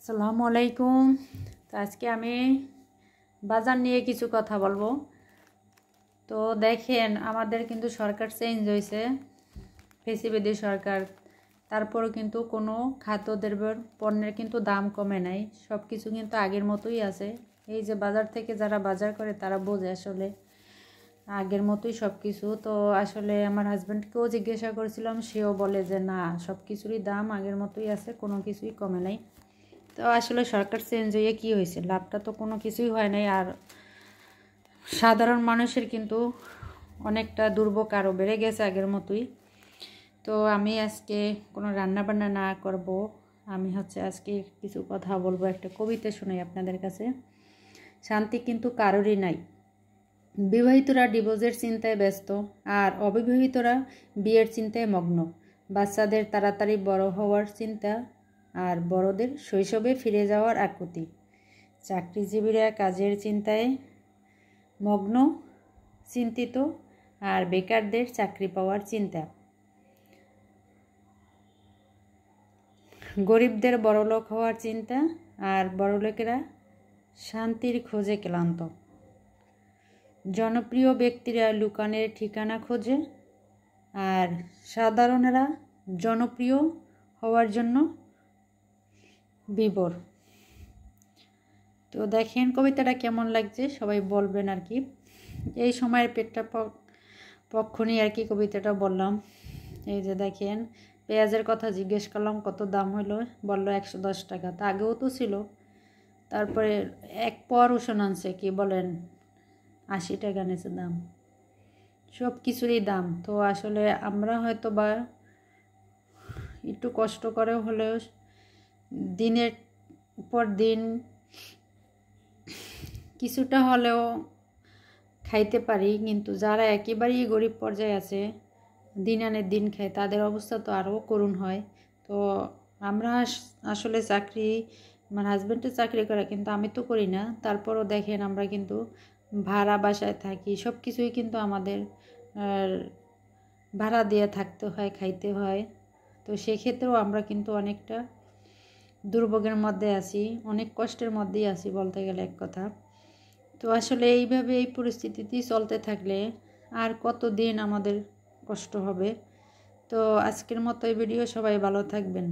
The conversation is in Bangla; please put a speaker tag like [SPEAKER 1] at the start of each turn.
[SPEAKER 1] আসসালামু আলাইকুম। তো আজকে আমি বাজার নিয়ে কিছু কথা বলবো। তো দেখেন, আমাদের কিন্তু সরকার চেঞ্জ হয়েছে, ফ্যাসিবাদী সরকার। তারপরও কিন্তু কোনো খাদ্যদ্রব্যের পণ্যের কিন্তু দাম কমে নাই, সব কিছু কিন্তু আগের মতোই আছে। এই যে বাজার থেকে যারা বাজার করে তারা বোঝে আসলে আগের মতোই সব কিছু। তো আসলে আমার হাজব্যান্ডকেও জিজ্ঞাসা করেছিলাম, সেও বলে যে না, সব কিছুরই দাম আগের মতোই আছে, কোনো কিছুই কমে নাই। তো আসলে সরকার চেঞ্জ হয়ে কী হয়েছে, লাভটা তো কোনো কিছুই হয় নাই। আর সাধারণ মানুষের কিন্তু অনেকটা দুর্ভোগ আরও বেড়ে গেছে আগের মতোই। তো আমি আজকে কোনো রান্নাবান্না না করব, আমি আজকে কিছু কথা বলবো, একটা কবিতা শোনাই আপনাদের কাছে। শান্তি কিন্তু কারোরই নাই, বিবাহিতরা ডিভোর্সের চিন্তায় ব্যস্ত, আর অবিবাহিতরা বিয়ের চিন্তায় মগ্ন। বাচ্চাদের তাড়াতাড়ি বড় হওয়ার চিন্তা, আর বড়দের শৈশবে ফিরে যাওয়ার আকুতি। চাকরিজীবীরা কাজের চিন্তায় মগ্ন, চিন্তিত, আর বেকারদের চাকরি পাওয়ার চিন্তা। গরিবদের বড়লোক হওয়ার চিন্তা, আর বড়লোকেরা শান্তির খোঁজে ক্লান্ত। জনপ্রিয় ব্যক্তিরা লুকানের ঠিকানা খোঁজে, আর সাধারণেরা জনপ্রিয় হওয়ার জন্য বিভোর। তো দেখেন কবিতাটা কেমন লাগছে, সবাই বলবেন আর কি। এই সময়ের পেটটা পক্ষ নিয়ে আর কি কবিতাটা বললাম। এই যে দেখেন, পেঁয়াজের কথা জিজ্ঞেস করলাম কত দাম হলো, বললো 110 টাকা। তা আগেও তো ছিল। তারপরে এক পর রসুন আনছে, কি বলেন 80 টাকা নিয়েছে দাম। সব কিছুরই দাম। তো আসলে আমরা হয়তো বা একটু কষ্ট করে হলেও দিনের পর দিন কিছুটা হলেও খাইতে পারি, কিন্তু যারা একেবারেই গরিব পর্যায়ে আছে, দিন আনে দিন খায়, তাদের অবস্থা তো আরও করুণ হয়। তো আমরা আসলে চাকরি, আমার হাজব্যান্ডের চাকরি করে, কিন্তু আমি তো করি না। তারপরও দেখেন, আমরা কিন্তু ভাড়া বাসায় থাকি, সব কিছুই কিন্তু আমাদের ভাড়া দিয়ে থাকতে হয়, খাইতে হয়। তো সেক্ষেত্রেও আমরা কিন্তু অনেকটা দুর্ভোগের মধ্যে আছি, অনেক কষ্টের মধ্যেই আছি বলতে গেলে এক কথা। তো আসলে এইভাবে এই পরিস্থিতিতেই চলতে থাকলে আর কতদিন আমাদের কষ্ট হবে। তো আজকের মতো এই ভিডিও, সবাই ভালো থাকবেন।